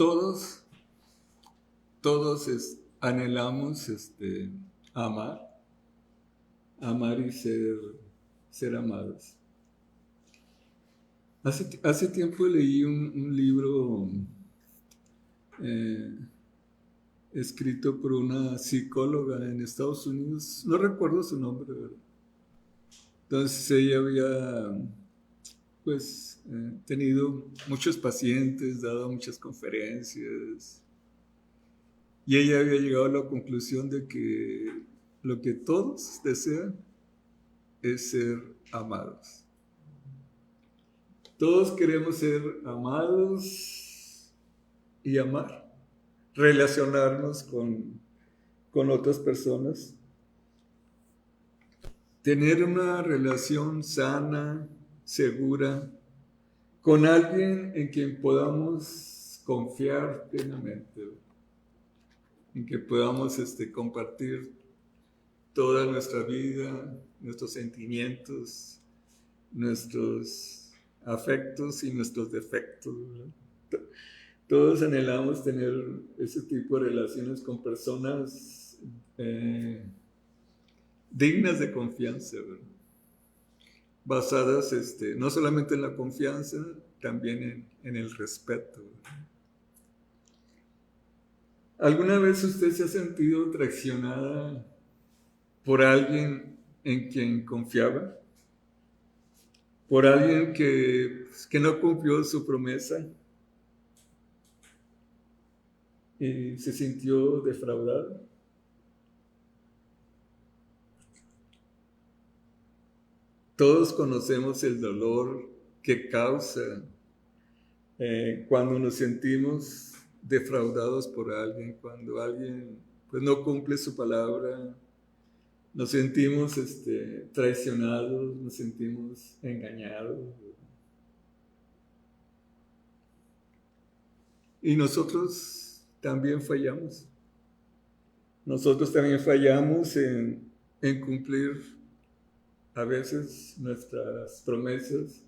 Todos, anhelamos amar y ser amados. Hace tiempo leí un libro escrito por una psicóloga en Estados Unidos, no recuerdo su nombre, ¿verdad? Entonces ella había tenido muchos pacientes, dado muchas conferencias, y ella había llegado a la conclusión de que lo que todos desean es ser amados. Todos queremos ser amados y amar, relacionarnos con otras personas, tener una relación sana, segura, con alguien en quien podamos confiar plenamente, en que podamos compartir toda nuestra vida, nuestros sentimientos, nuestros afectos y nuestros defectos, ¿verdad? Todos anhelamos tener ese tipo de relaciones con personas dignas de confianza, ¿verdad? Basadas no solamente en la confianza, también en el respeto, ¿verdad? ¿Alguna vez usted se ha sentido traicionada por alguien en quien confiaba? ¿Por alguien que no cumplió su promesa y se sintió defraudado? Todos conocemos el dolor que causa cuando nos sentimos defraudados por alguien, cuando alguien no cumple su palabra, nos sentimos traicionados, nos sentimos engañados. Y nosotros también fallamos. Nosotros también fallamos en cumplir a veces nuestras promesas,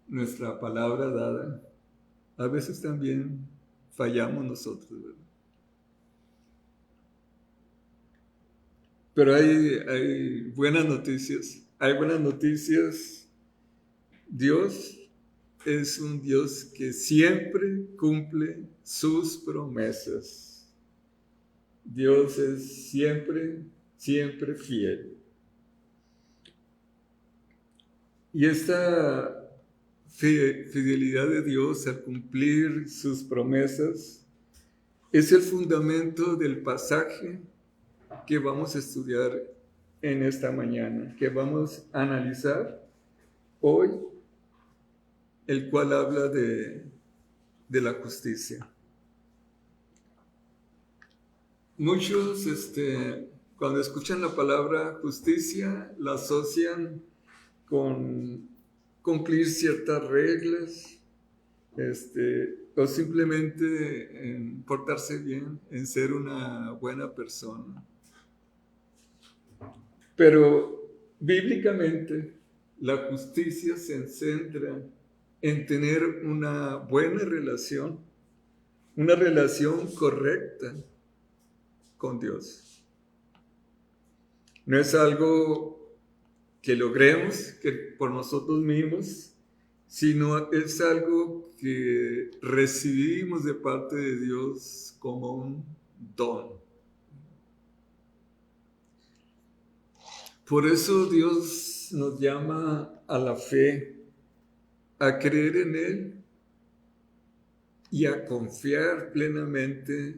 nuestra palabra dada. A veces también fallamos nosotros, ¿verdad? Pero hay buenas noticias. Hay buenas noticias. Dios es un Dios que siempre cumple sus promesas. Dios es siempre, siempre fiel. Y esta fidelidad de Dios al cumplir sus promesas es el fundamento del pasaje que vamos a estudiar en esta mañana, que vamos a analizar hoy, el cual habla de la justicia. Muchos, cuando escuchan la palabra justicia, la asocian con cumplir ciertas reglas, o simplemente en portarse bien, en ser una buena persona. Pero bíblicamente la justicia se centra en tener una buena relación, una relación correcta con Dios. No es algo que logremos que por nosotros mismos, sino es algo que recibimos de parte de Dios como un don. Por eso Dios nos llama a la fe, a creer en Él y a confiar plenamente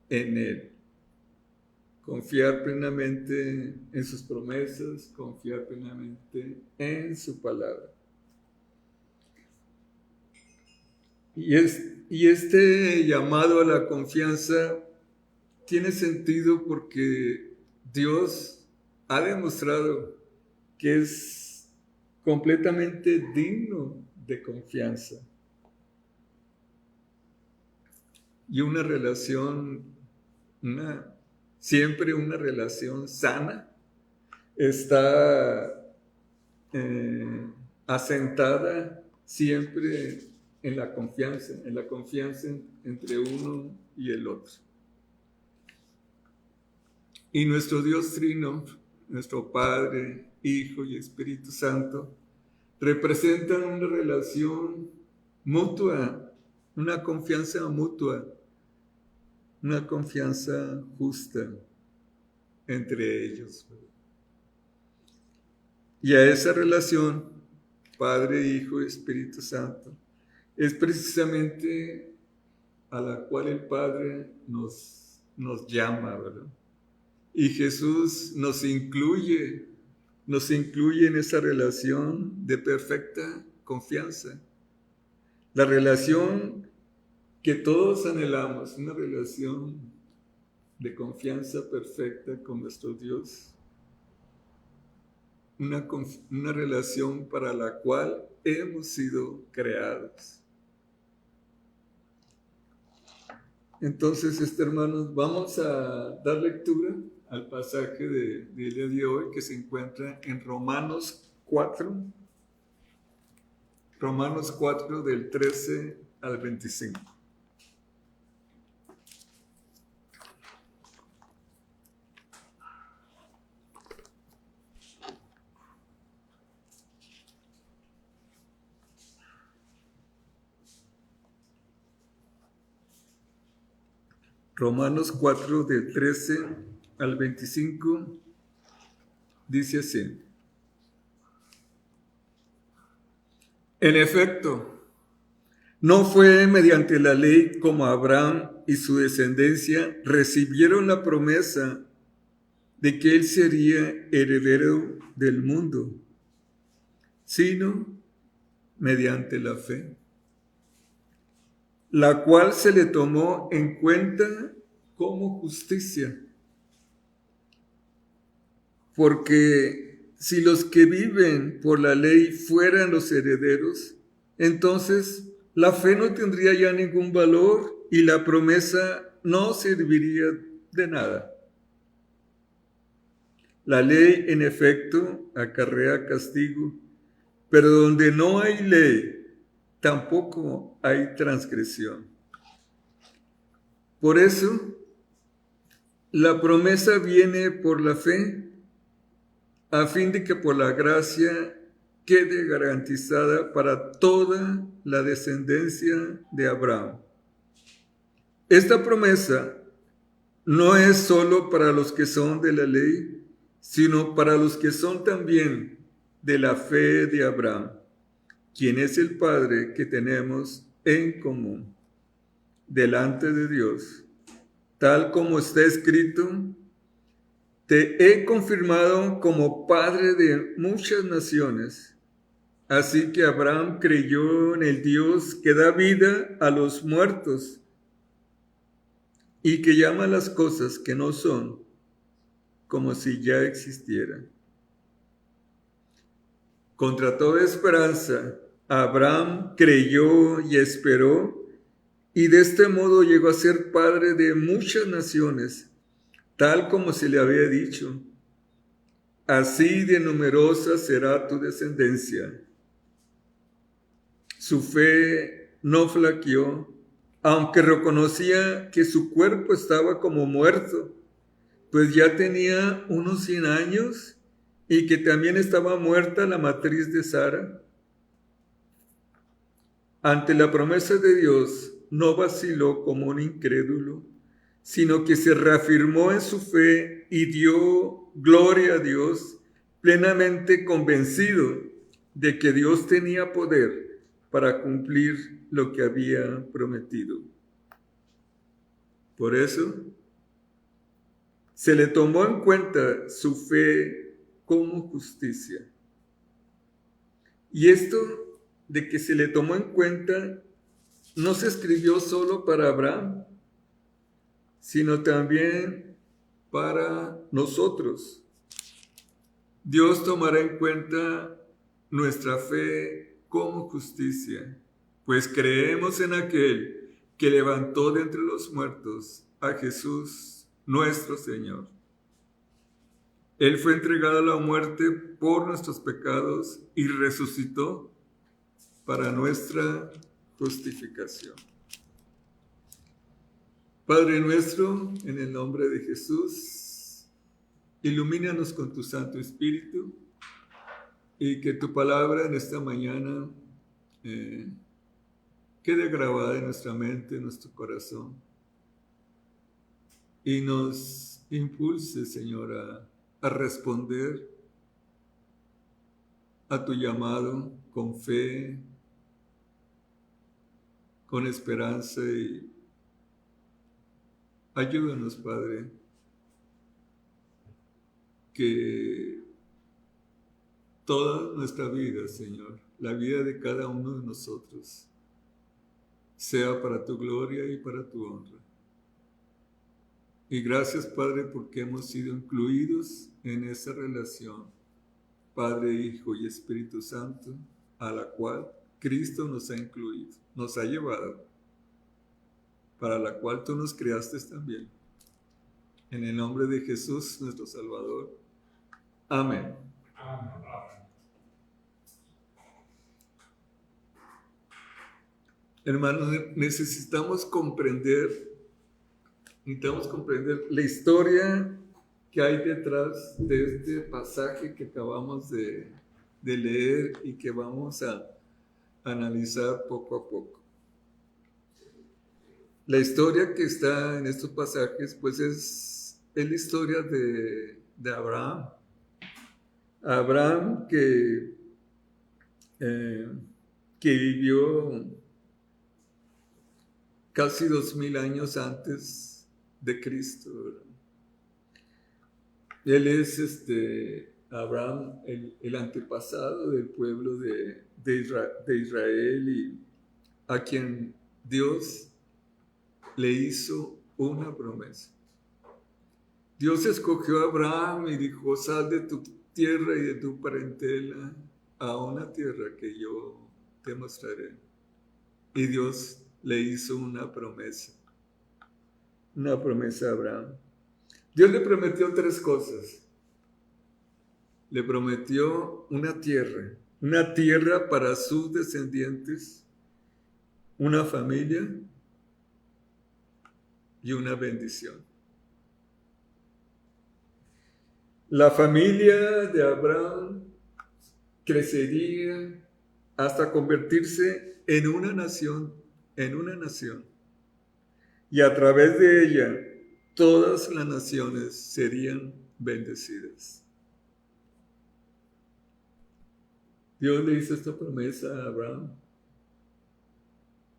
en Él. Confiar plenamente en sus promesas, confiar plenamente en su palabra. Y este llamado a la confianza tiene sentido porque Dios ha demostrado que es completamente digno de confianza. Y una relación, siempre una relación sana, está asentada siempre en la confianza entre uno y el otro. Y nuestro Dios Trino, nuestro Padre, Hijo y Espíritu Santo, representan una relación mutua, una confianza mutua, una confianza justa entre ellos. Y a esa relación, Padre, Hijo y Espíritu Santo, es precisamente a la cual el Padre nos llama, ¿verdad? Y Jesús nos incluye en esa relación de perfecta confianza. La relación que todos anhelamos, una relación de confianza perfecta con nuestro Dios. Una relación para la cual hemos sido creados. Entonces, hermanos, vamos a dar lectura al pasaje del día de hoy que se encuentra en Romanos 4, del 13 al 25. Romanos 4, del 13 al 25, dice así: En efecto, no fue mediante la ley como Abraham y su descendencia recibieron la promesa de que él sería heredero del mundo, sino mediante la fe, la cual se le tomó en cuenta como justicia. Porque si los que viven por la ley fueran los herederos, entonces la fe no tendría ya ningún valor y la promesa no serviría de nada. La ley, en efecto, acarrea castigo, pero donde no hay ley, tampoco hay transgresión. Por eso, la promesa viene por la fe, a fin de que por la gracia quede garantizada para toda la descendencia de Abraham. Esta promesa no es solo para los que son de la ley, sino para los que son también de la fe de Abraham, quien es el Padre que tenemos en común delante de Dios. Tal como está escrito: te he confirmado como padre de muchas naciones. Así que Abraham creyó en el Dios que da vida a los muertos y que llama las cosas que no son como si ya existieran. Contra toda esperanza, Abraham creyó y esperó, y de este modo llegó a ser padre de muchas naciones, tal como se le había dicho: así de numerosa será tu descendencia. Su fe no flaqueó, aunque reconocía que su cuerpo estaba como muerto, pues ya tenía unos 100 años y que también estaba muerta la matriz de Sara. Ante la promesa de Dios, no vaciló como un incrédulo, sino que se reafirmó en su fe y dio gloria a Dios, plenamente convencido de que Dios tenía poder para cumplir lo que había prometido. Por eso, se le tomó en cuenta su fe como justicia. Y esto de que se le tomó en cuenta no se escribió solo para Abraham, sino también para nosotros. Dios tomará en cuenta nuestra fe como justicia, pues creemos en aquel que levantó de entre los muertos a Jesús, nuestro Señor. Él fue entregado a la muerte por nuestros pecados y resucitó para nuestra justificación. Padre nuestro, en el nombre de Jesús, ilumínanos con tu Santo Espíritu y que tu palabra en esta mañana quede grabada en nuestra mente, en nuestro corazón y nos impulse, Señor, a responder a tu llamado con fe, con esperanza y ayúdanos, Padre, que toda nuestra vida, Señor, la vida de cada uno de nosotros, sea para tu gloria y para tu honra. Y gracias, Padre, porque hemos sido incluidos en esa relación, Padre, Hijo y Espíritu Santo, a la cual Cristo nos ha incluido, nos ha llevado, para la cual tú nos creaste también. En el nombre de Jesús, nuestro Salvador. Amén. Amén. Hermanos, necesitamos comprender la historia que hay detrás de este pasaje que acabamos de leer y que vamos a analizar poco a poco. La historia que está en estos pasajes, pues es la historia de Abraham. Abraham que vivió casi 2000 años antes de Cristo, ¿verdad? Él es Abraham, el antepasado del pueblo de Israel y a quien Dios le hizo una promesa. Dios escogió a Abraham y dijo: sal de tu tierra y de tu parentela a una tierra que yo te mostraré. Y Dios le hizo una promesa a Abraham. Dios le prometió 3 cosas. Le prometió una tierra para sus descendientes, una familia y una bendición. La familia de Abraham crecería hasta convertirse en una nación, y a través de ella todas las naciones serían bendecidas. Dios le hizo esta promesa a Abraham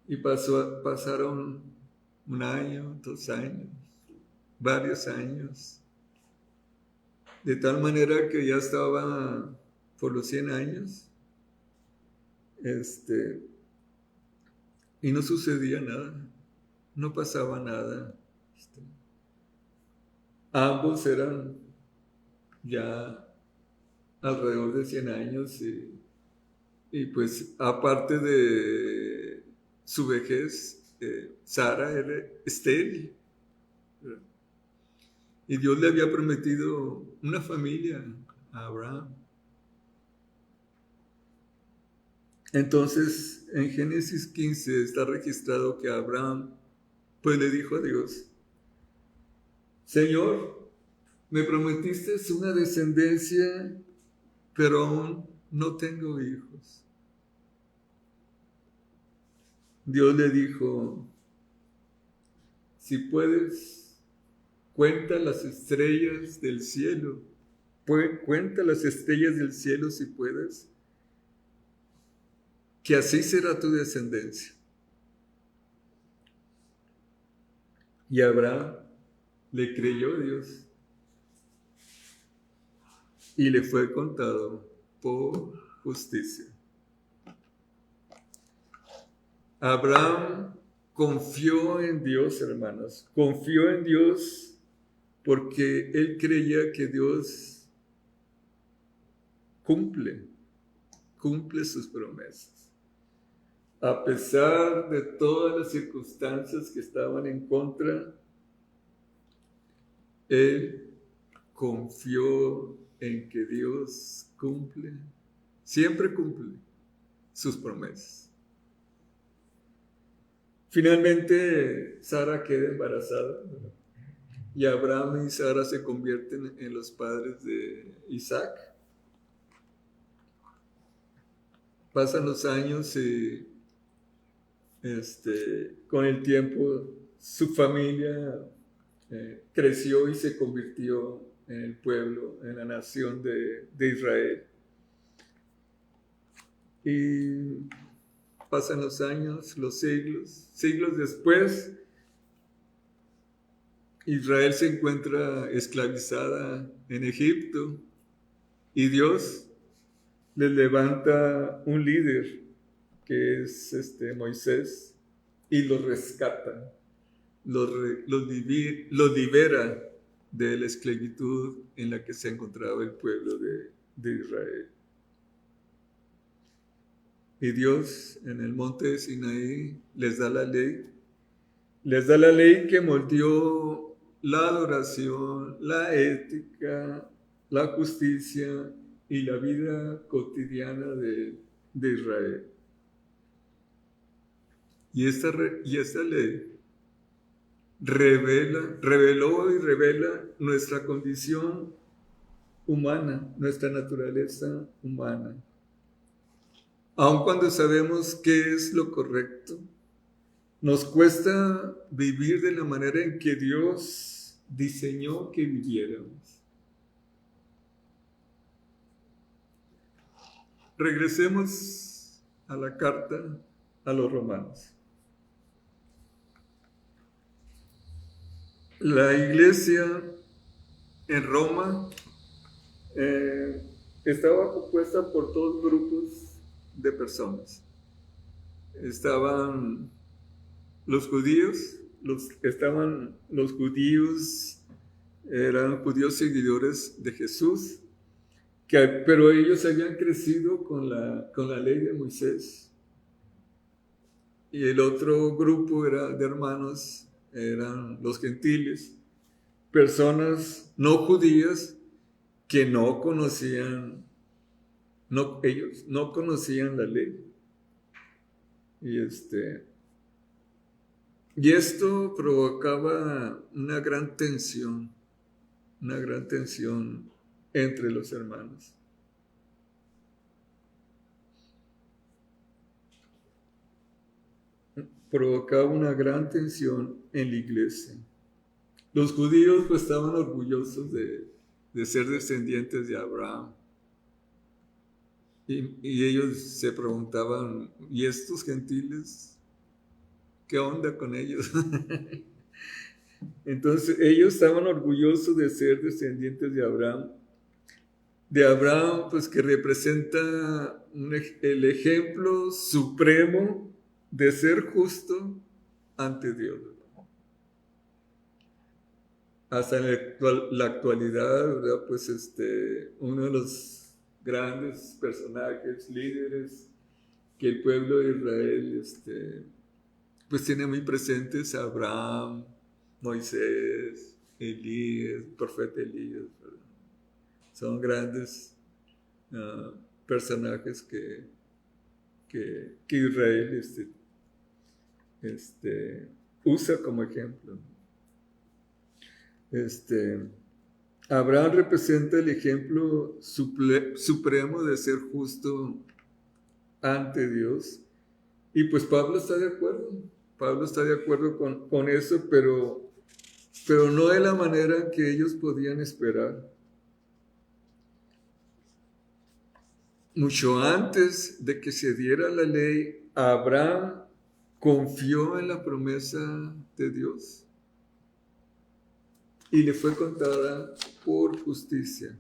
y pasaron 1 año, 2 años, varios años, de tal manera que ya estaba por los 100 años, y no sucedía nada, no pasaba nada. Ambos eran ya alrededor de 100 años y pues aparte de su vejez, Sara era estéril. Y Dios le había prometido una familia a Abraham. Entonces, en Génesis 15 está registrado que Abraham pues le dijo a Dios: Señor, me prometiste una descendencia, pero aún no tengo hijos. Dios le dijo: si puedes, cuenta las estrellas del cielo. Cuenta las estrellas del cielo si puedes, que así será tu descendencia. Y Abraham le creyó a Dios y le fue contado por justicia. Abraham confió en Dios, hermanos. Confió en Dios porque él creía que Dios cumple sus promesas. A pesar de todas las circunstancias que estaban en contra, él confió en que Dios siempre cumple sus promesas. Finalmente, Sara queda embarazada y Abraham y Sara se convierten en los padres de Isaac. Pasan los años y con el tiempo su familia creció y se convirtió en el pueblo, en la nación de Israel. Y pasan los años, los siglos después, Israel se encuentra esclavizada en Egipto y Dios les levanta un líder que es Moisés y los rescata, los libera de la esclavitud en la que se encontraba el pueblo de Israel. Y Dios en el monte de Sinaí les da la ley que moldeó la adoración, la ética, la justicia y la vida cotidiana de Israel. Y esta ley reveló y revela nuestra condición humana, nuestra naturaleza humana. Aun cuando sabemos qué es lo correcto, nos cuesta vivir de la manera en que Dios diseñó que viviéramos. Regresemos a la carta a los Romanos. La iglesia en Roma estaba compuesta por dos grupos de personas. Estaban los judíos, eran judíos seguidores de Jesús, pero ellos habían crecido con la ley de Moisés. Y el otro grupo de hermanos eran los gentiles, personas no judías que ellos no conocían la ley. Y esto provocaba una gran tensión entre los hermanos. Provocaba una gran tensión en la iglesia. Los judíos pues estaban orgullosos de ser descendientes de Abraham. Y ellos se preguntaban, ¿y estos gentiles? ¿Qué onda con ellos? Entonces ellos estaban orgullosos de ser descendientes de Abraham. De Abraham, pues que representa el ejemplo supremo de ser justo ante Dios. Hasta la actualidad, ¿verdad? Pues uno de los grandes personajes, líderes que el pueblo de Israel pues tiene muy presentes: Abraham, Moisés, Elías, el profeta Elías, ¿verdad? Son grandes personajes que Israel usa como ejemplo. Abraham representa el ejemplo supremo de ser justo ante Dios. Y pues Pablo está de acuerdo con eso, pero no de la manera que ellos podían esperar. Mucho antes de que se diera la ley, Abraham confió en la promesa de Dios y le fue contada por justicia.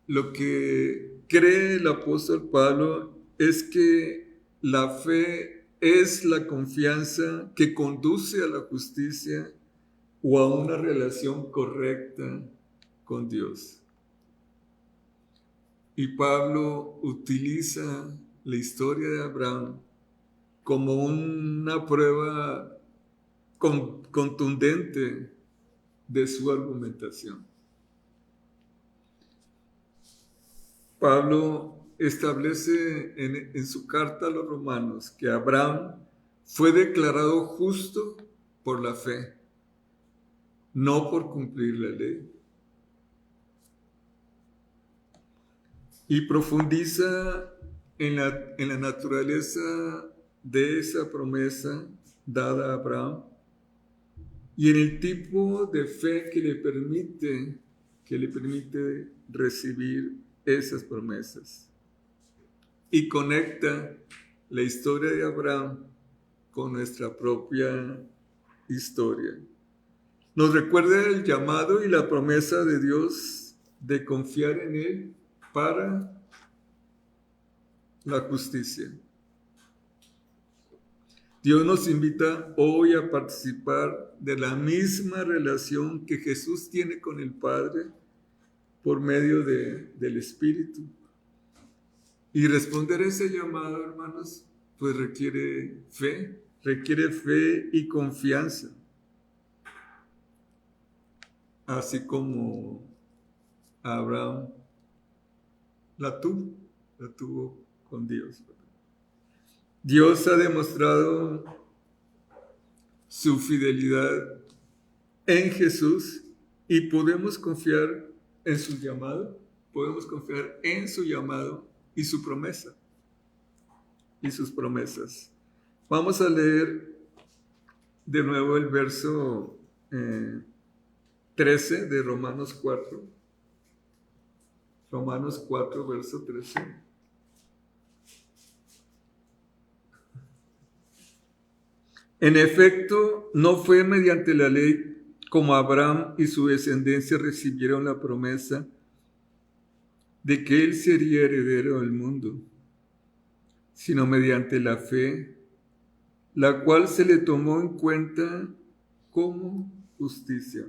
Lo que cree el apóstol Pablo es que la fe es la confianza que conduce a la justicia o a una relación correcta con Dios. Y Pablo utiliza la historia de Abraham como una prueba contundente de su argumentación. Pablo establece en su carta a los romanos que Abraham fue declarado justo por la fe, no por cumplir la ley. Y profundiza en la naturaleza de esa promesa dada a Abraham y en el tipo de fe que le permite recibir esas promesas. Y conecta la historia de Abraham con nuestra propia historia. Nos recuerda el llamado y la promesa de Dios de confiar en Él para la justicia. Dios nos invita hoy a participar de la misma relación que Jesús tiene con el Padre por medio del Espíritu. Y responder a ese llamado, hermanos, pues requiere fe y confianza. Así como Abraham la tuvo con Dios. Dios ha demostrado su fidelidad en Jesús y podemos confiar en su llamado, y su promesa y sus promesas. Vamos a leer de nuevo el verso 13 de Romanos 4. Romanos 4, verso 13. En efecto, no fue mediante la ley como Abraham y su descendencia recibieron la promesa de que él sería heredero del mundo, sino mediante la fe, la cual se le tomó en cuenta como justicia.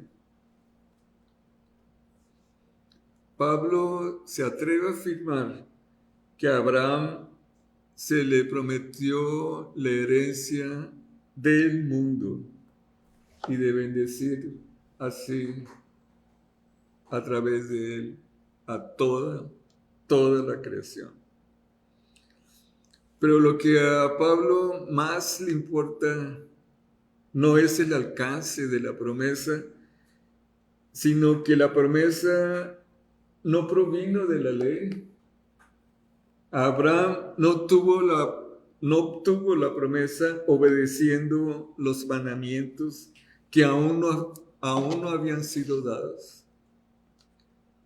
Pablo se atreve a afirmar que a Abraham se le prometió la herencia del mundo y de bendecir así a través de él a toda la creación. Pero lo que a Pablo más le importa no es el alcance de la promesa, sino que la promesa no provino de la ley. Abraham no obtuvo la promesa obedeciendo los mandamientos que aún no habían sido dados.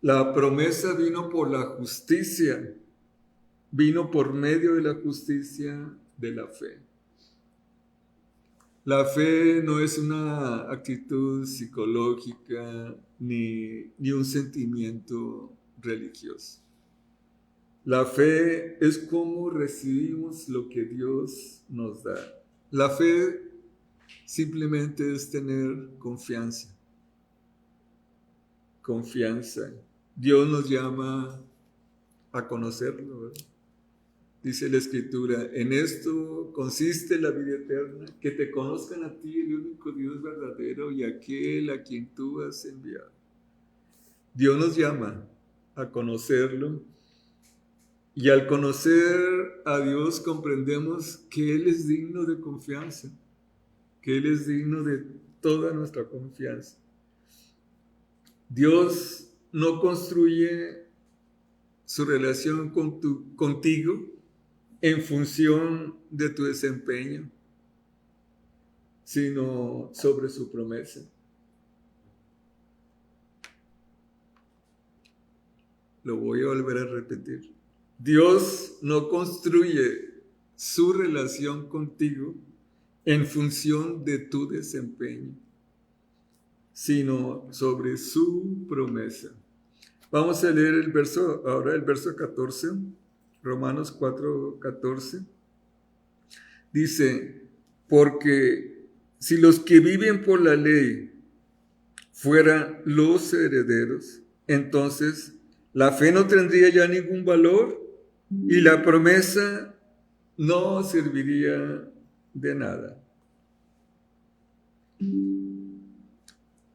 La promesa vino por la justicia, vino por medio de la justicia de la fe. La fe no es una actitud psicológica ni un sentimiento religioso. La fe es cómo recibimos lo que Dios nos da. La fe simplemente es tener confianza. Dios nos llama a conocerlo, ¿verdad? Dice la Escritura, en esto consiste la vida eterna, que te conozcan a ti, el único Dios verdadero, y aquel a quien tú has enviado. Dios nos llama a conocerlo, y al conocer a Dios comprendemos que Él es digno de confianza, que Él es digno de toda nuestra confianza. Dios no construye su relación contigo en función de tu desempeño, sino sobre su promesa. Lo voy a volver a repetir. Dios no construye su relación contigo en función de tu desempeño, sino sobre su promesa. Vamos a leer ahora el verso 14, Romanos 4, 14. Dice, porque si los que viven por la ley fueran los herederos, entonces la fe no tendría ya ningún valor y la promesa no serviría de nada.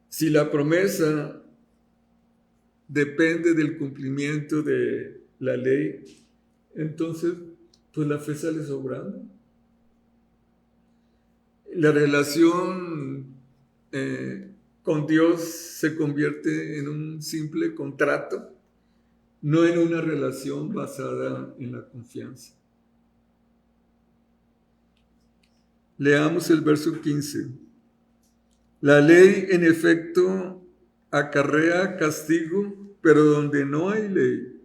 Si la promesa depende del cumplimiento de la ley, entonces pues la fe sale sobrando. La relación con Dios se convierte en un simple contrato, no en una relación basada en la confianza. Leamos el verso 15. La ley, en efecto, acarrea castigo, pero donde no hay ley,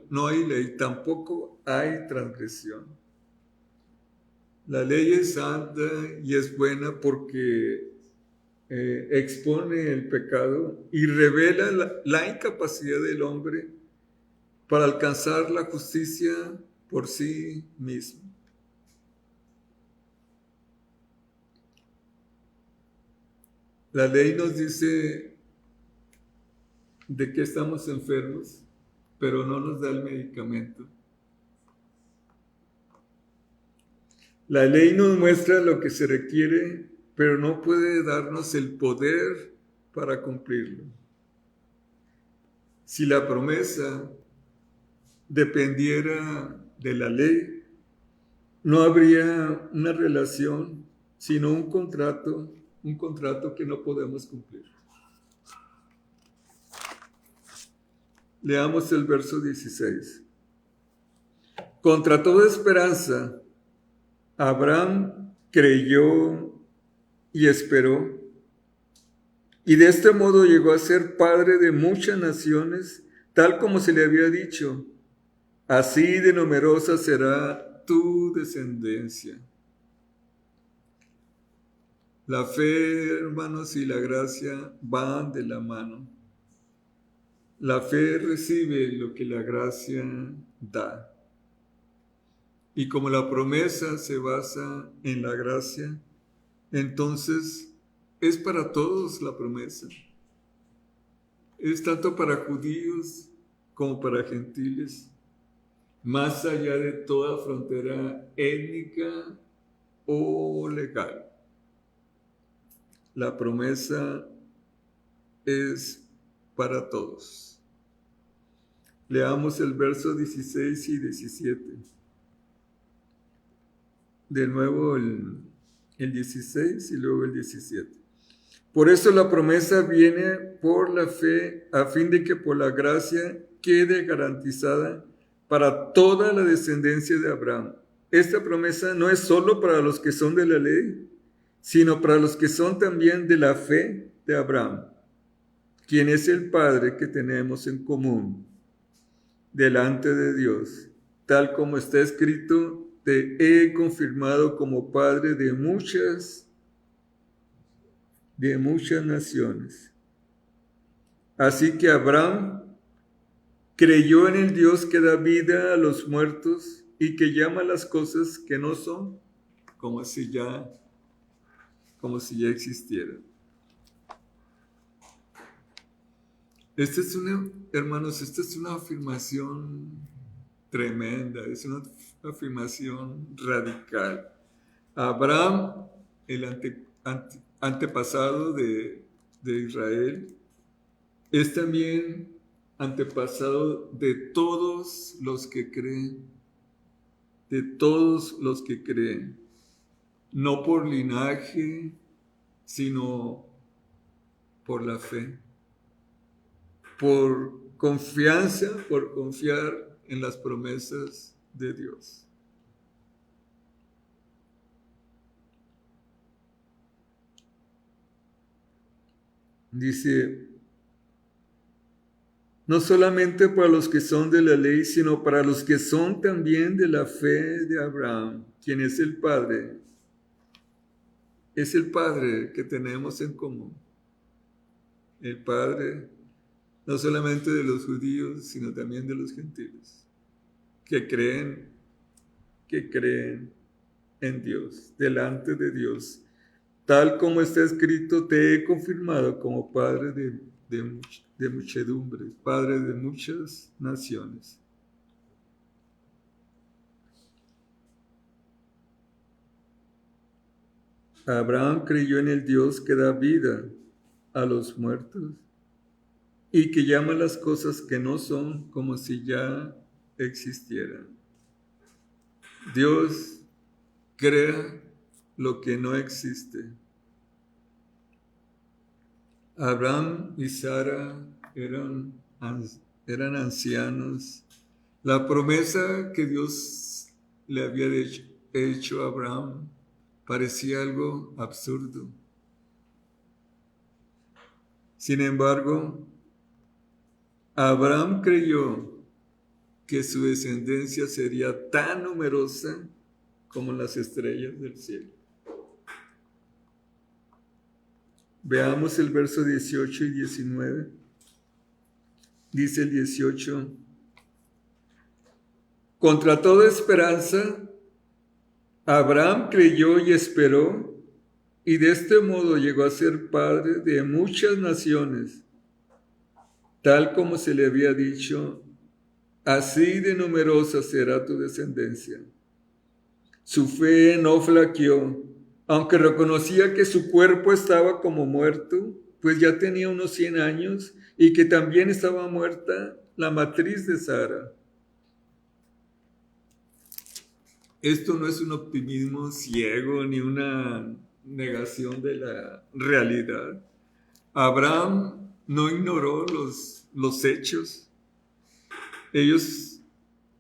no hay ley, tampoco hay transgresión. La ley es santa y es buena porque expone el pecado y revela la incapacidad del hombre para alcanzar la justicia por sí mismo. La ley nos dice de que estamos enfermos, pero no nos da el medicamento. La ley nos muestra lo que se requiere, pero no puede darnos el poder para cumplirlo. Si la promesa dependiera de la ley, no habría una relación, sino un contrato que no podemos cumplir. Leamos el verso 16. Contra toda esperanza, Abraham creyó y esperó, y de este modo llegó a ser padre de muchas naciones, tal como se le había dicho: así de numerosa será tu descendencia. La fe, hermanos, y la gracia van de la mano. La fe recibe lo que la gracia da. Y como la promesa se basa en la gracia, entonces es para todos la promesa. Es tanto para judíos como para gentiles, más allá de toda frontera étnica o legal. La promesa es para todos. Leamos el verso 16 y 17. De nuevo el 16 y luego el 17. Por eso la promesa viene por la fe, a fin de que por la gracia quede garantizada para toda la descendencia de Abraham. Esta promesa no es solo para los que son de la ley, sino para los que son también de la fe de Abraham, quien es el Padre que tenemos en común delante de Dios. Tal como está escrito: te he confirmado como padre de muchas naciones. Así que Abraham creyó en el Dios que da vida a los muertos y que llama las cosas que no son como si ya existieran. Hermanos, esta es una afirmación tremenda, es una afirmación radical. Abraham, el antepasado de Israel, es también antepasado de todos los que creen, no por linaje, sino por la fe, por confianza, por confiar en las promesas de Dios. Dice: no solamente para los que son de la ley, sino para los que son también de la fe de Abraham, quien es el Padre. Es el Padre que tenemos en común. El Padre no solamente de los judíos, sino también de los gentiles, que creen en Dios, delante de Dios. Tal como está escrito: te he confirmado como padre de muchedumbre, padre de muchas naciones. Abraham creyó en el Dios que da vida a los muertos y que llama las cosas que no son como si ya existieran. Dios crea lo que no existe. Abraham y Sara eran ancianos. La promesa que Dios le había hecho a Abraham parecía algo absurdo. Sin embargo, Abraham creyó que su descendencia sería tan numerosa como las estrellas del cielo. Veamos el verso 18 y 19. Dice el 18: contra toda esperanza, Abraham creyó y esperó, y de este modo llegó a ser padre de muchas naciones, tal como se le había dicho: así de numerosa será tu descendencia. Su fe no flaqueó, aunque reconocía que su cuerpo estaba como muerto, pues ya tenía unos 100 años, y que también estaba muerta la matriz de Sara. Esto no es un optimismo ciego ni una negación de la realidad. Abraham no ignoró los hechos. Ellos,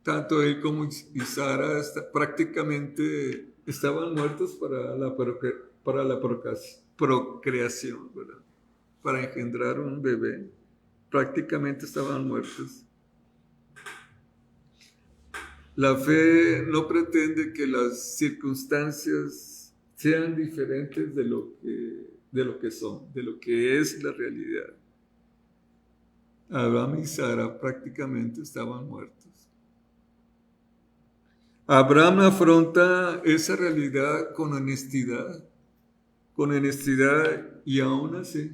tanto él como Sara, prácticamente estaban muertos para la procreación, ¿verdad? Para engendrar un bebé. Prácticamente estaban muertos. La fe no pretende que las circunstancias sean diferentes de lo que son, de lo que es la realidad. Abraham y Sara prácticamente estaban muertos. Abraham afronta esa realidad con honestidad y aún así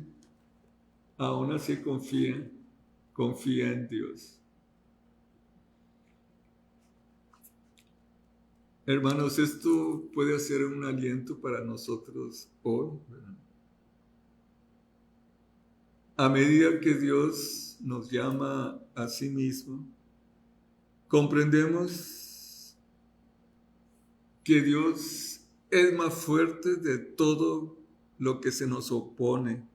confía en Dios. Hermanos, esto puede ser un aliento para nosotros hoy, ¿verdad? A medida que Dios nos llama a sí mismo, comprendemos que Dios es más fuerte de todo lo que se nos opone,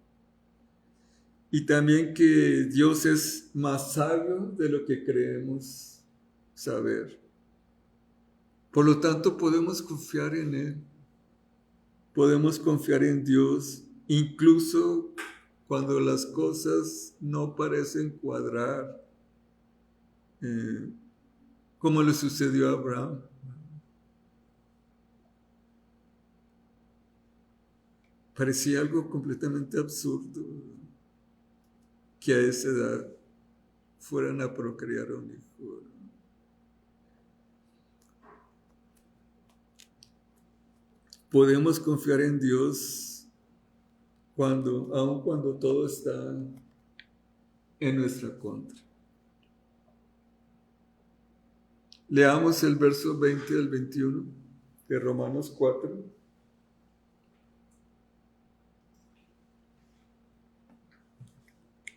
y también que Dios es más sabio de lo que creemos saber. Por lo tanto, podemos confiar en Él, podemos confiar en Dios, incluso cuando las cosas no parecen cuadrar, como le sucedió a Abraham. Parecía algo completamente absurdo que a esa edad fueran a procrear un hijo. Podemos confiar en Dios aun cuando todo está en nuestra contra. Leamos el verso 20 al 21 de Romanos 4.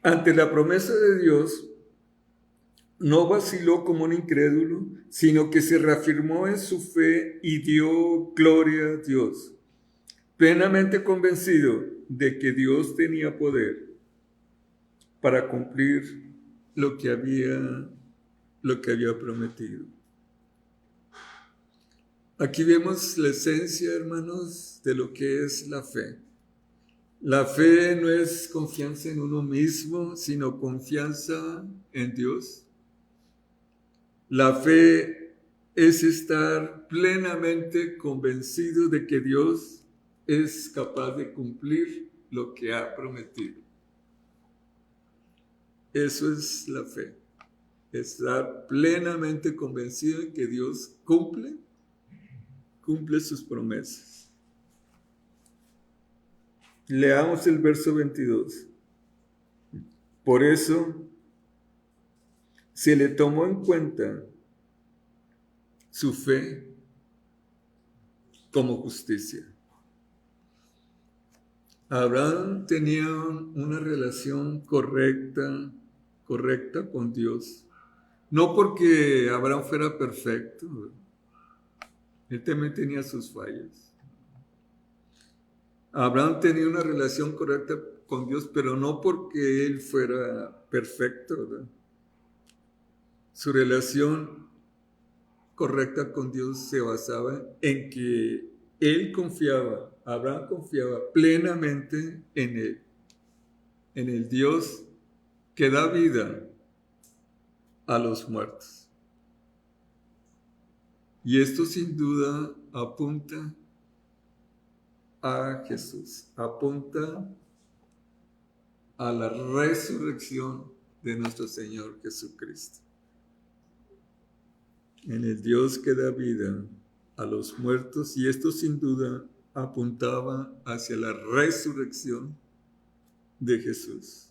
Ante la promesa de Dios, no vaciló como un incrédulo, sino que se reafirmó en su fe y dio gloria a Dios, plenamente convencido de que Dios tenía poder para cumplir lo que había prometido. Aquí vemos la esencia, hermanos, de lo que es la fe. La fe no es confianza en uno mismo, sino confianza en Dios. La fe es estar plenamente convencido de que Dios es capaz de cumplir lo que ha prometido. Eso es la fe. Estar plenamente convencido de que Dios cumple sus promesas. Leamos el verso 22. Por eso se le tomó en cuenta su fe como justicia. Abraham tenía una relación correcta con Dios. No porque Abraham fuera perfecto, él también tenía sus fallas. Abraham tenía una relación correcta con Dios, pero no porque él fuera perfecto, ¿verdad? Su relación correcta con Dios se basaba en que Abraham confiaba plenamente en el Dios que da vida a los muertos. Y esto sin duda apunta a Jesús, apunta a la resurrección de nuestro Señor Jesucristo. En el Dios que da vida a los muertos, y esto sin duda apuntaba hacia la resurrección de Jesús.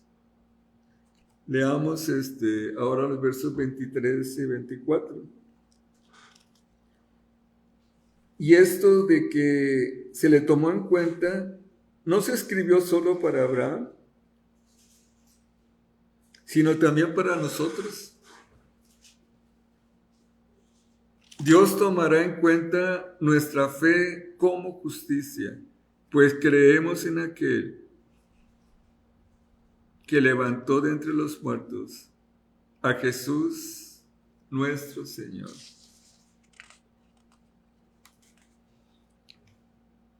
Leamos ahora los versos 23 y 24. Y esto de que se le tomó en cuenta, no se escribió solo para Abraham, sino también para nosotros. Dios tomará en cuenta nuestra fe como justicia, pues creemos en aquel que levantó de entre los muertos a Jesús nuestro Señor.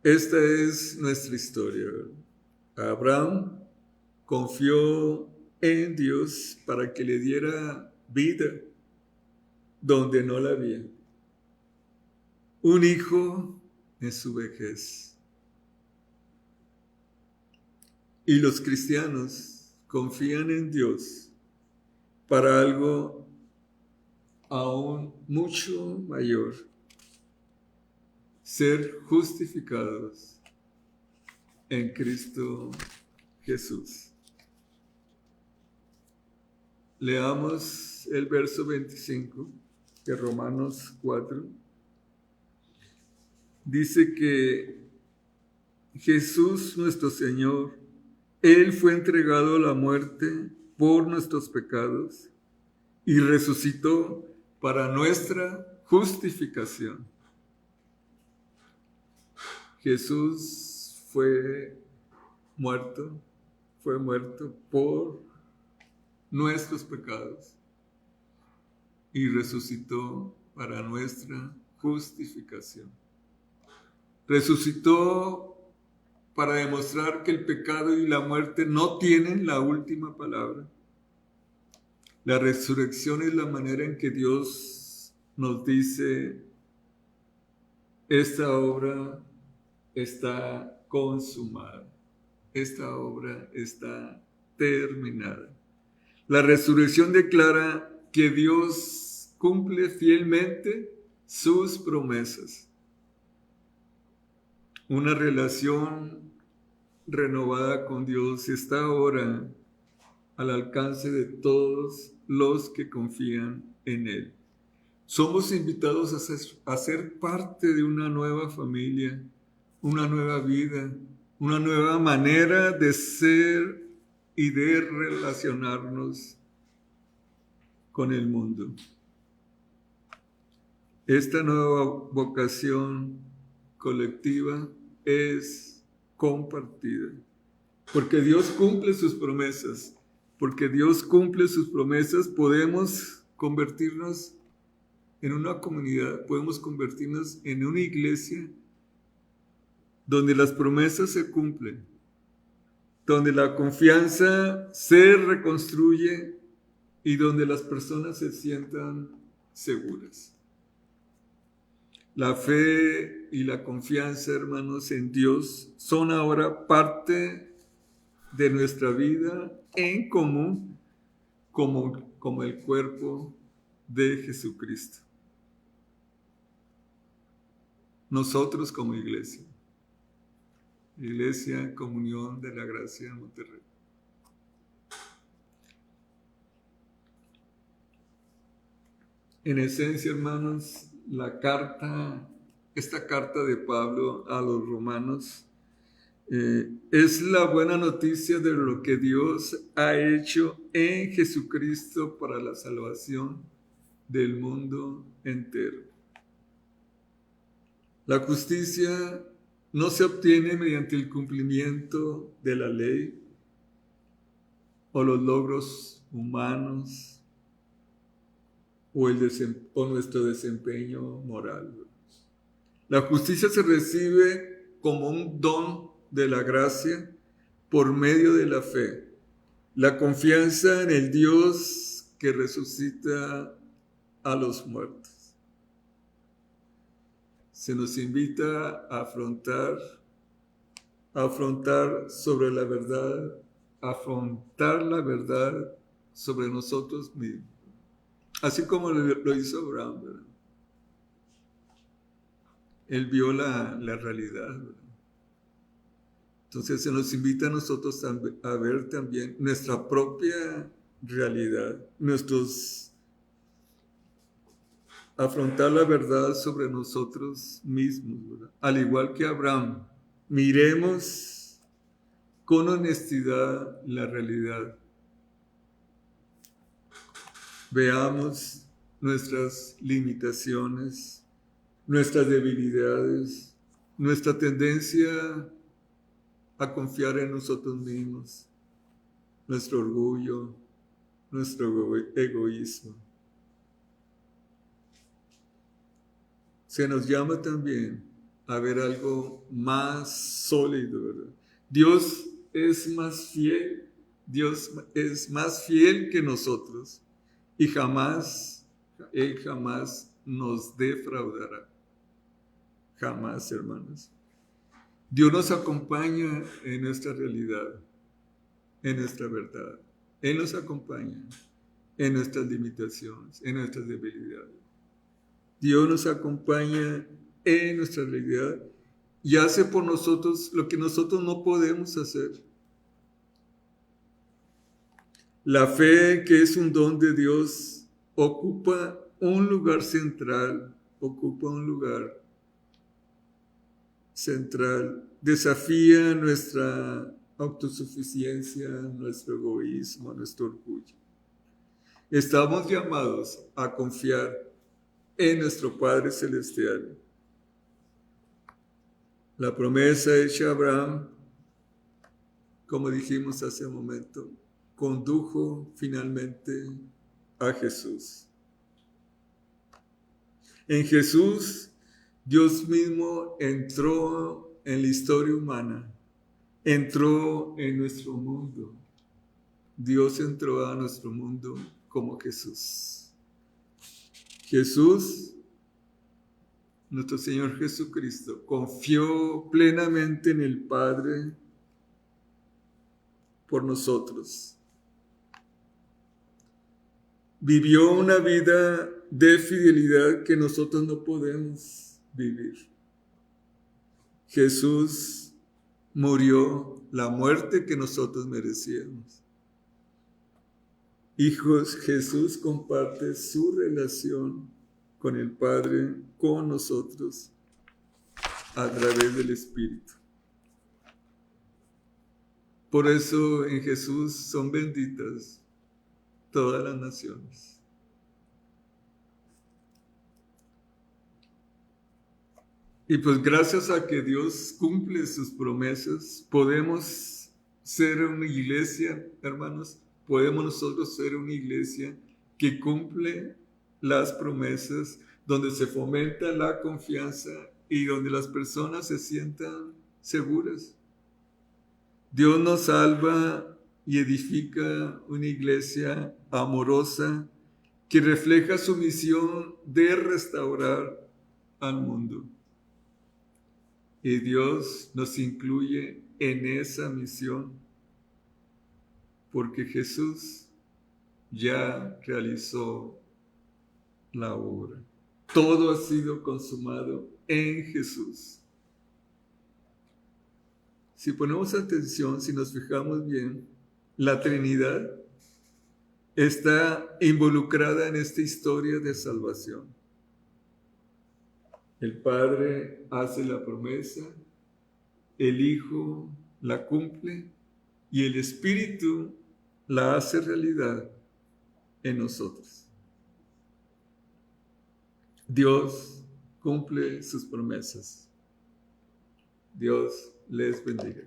Esta es nuestra historia. Abraham confió en Dios para que le diera vida donde no la había. Un hijo en su vejez. Y los cristianos confían en Dios para algo aún mucho mayor: ser justificados en Cristo Jesús. Leamos el verso 25 de Romanos 4. Dice que Jesús nuestro Señor, Él fue entregado a la muerte por nuestros pecados y resucitó para nuestra justificación. Jesús fue muerto por nuestros pecados y resucitó para nuestra justificación. Resucitó para demostrar que el pecado y la muerte no tienen la última palabra. La resurrección es la manera en que Dios nos dice: esta obra está consumada, esta obra está terminada. La resurrección declara que Dios cumple fielmente sus promesas. Una relación renovada con Dios está ahora al alcance de todos los que confían en Él. Somos invitados a ser parte de una nueva familia, una nueva vida, una nueva manera de ser y de relacionarnos con el mundo. Esta nueva vocación colectiva es compartida, porque Dios cumple sus promesas. Porque Dios cumple sus promesas, podemos convertirnos en una comunidad, podemos convertirnos en una iglesia donde las promesas se cumplen, donde la confianza se reconstruye y donde las personas se sientan seguras. La fe y la confianza, hermanos, en Dios son ahora parte de nuestra vida en común como el cuerpo de Jesucristo. Nosotros como iglesia, Iglesia Comunión de la Gracia en Monterrey. En esencia, hermanos, esta carta de Pablo a los romanos es la buena noticia de lo que Dios ha hecho en Jesucristo para la salvación del mundo entero. La justicia no se obtiene mediante el cumplimiento de la ley o los logros humanos o nuestro desempeño moral. La justicia se recibe como un don de la gracia por medio de la fe, la confianza en el Dios que resucita a los muertos. Se nos invita a afrontar sobre la verdad, afrontar la verdad sobre nosotros mismos, así como lo hizo Abraham, ¿verdad? Él vio la realidad, ¿verdad? Entonces se nos invita a nosotros a ver también nuestra propia realidad, afrontar la verdad sobre nosotros mismos, ¿verdad? Al igual que Abraham, miremos con honestidad la realidad. Veamos nuestras limitaciones, nuestras debilidades, nuestra tendencia a confiar en nosotros mismos, nuestro orgullo, nuestro egoísmo. Se nos llama también a ver algo más sólido, ¿verdad? Dios es más fiel que nosotros y Él jamás nos defraudará. Jamás, hermanos. Dios nos acompaña en nuestra realidad, en nuestra verdad. Él nos acompaña en nuestras limitaciones, en nuestras debilidades. Dios nos acompaña en nuestra realidad y hace por nosotros lo que nosotros no podemos hacer. La fe, que es un don de Dios, ocupa un lugar central, desafía nuestra autosuficiencia, nuestro egoísmo, nuestro orgullo. Estamos llamados a confiar en nuestro Padre Celestial. La promesa hecha a Abraham, como dijimos hace un momento, condujo finalmente a Jesús. En Jesús, Dios mismo entró en la historia humana, entró en nuestro mundo. Dios entró a nuestro mundo como Jesús. Jesús, nuestro Señor Jesucristo, confió plenamente en el Padre por nosotros. Vivió una vida de fidelidad que nosotros no podemos vivir. Jesús murió la muerte que nosotros merecíamos. Jesús comparte su relación con el Padre, con nosotros, a través del Espíritu. Por eso en Jesús son benditas todas las naciones. Y pues gracias a que Dios cumple sus promesas, podemos ser una iglesia, hermanos, podemos nosotros ser una iglesia que cumple las promesas, donde se fomenta la confianza y donde las personas se sientan seguras. Dios nos salva y edifica una iglesia amorosa que refleja su misión de restaurar al mundo. Y Dios nos incluye en esa misión porque Jesús ya realizó la obra. Todo ha sido consumado en Jesús. Si ponemos atención, si nos fijamos bien, la Trinidad está involucrada en esta historia de salvación. El Padre hace la promesa, el Hijo la cumple y el Espíritu la hace realidad en nosotros. Dios cumple sus promesas. Dios les bendiga.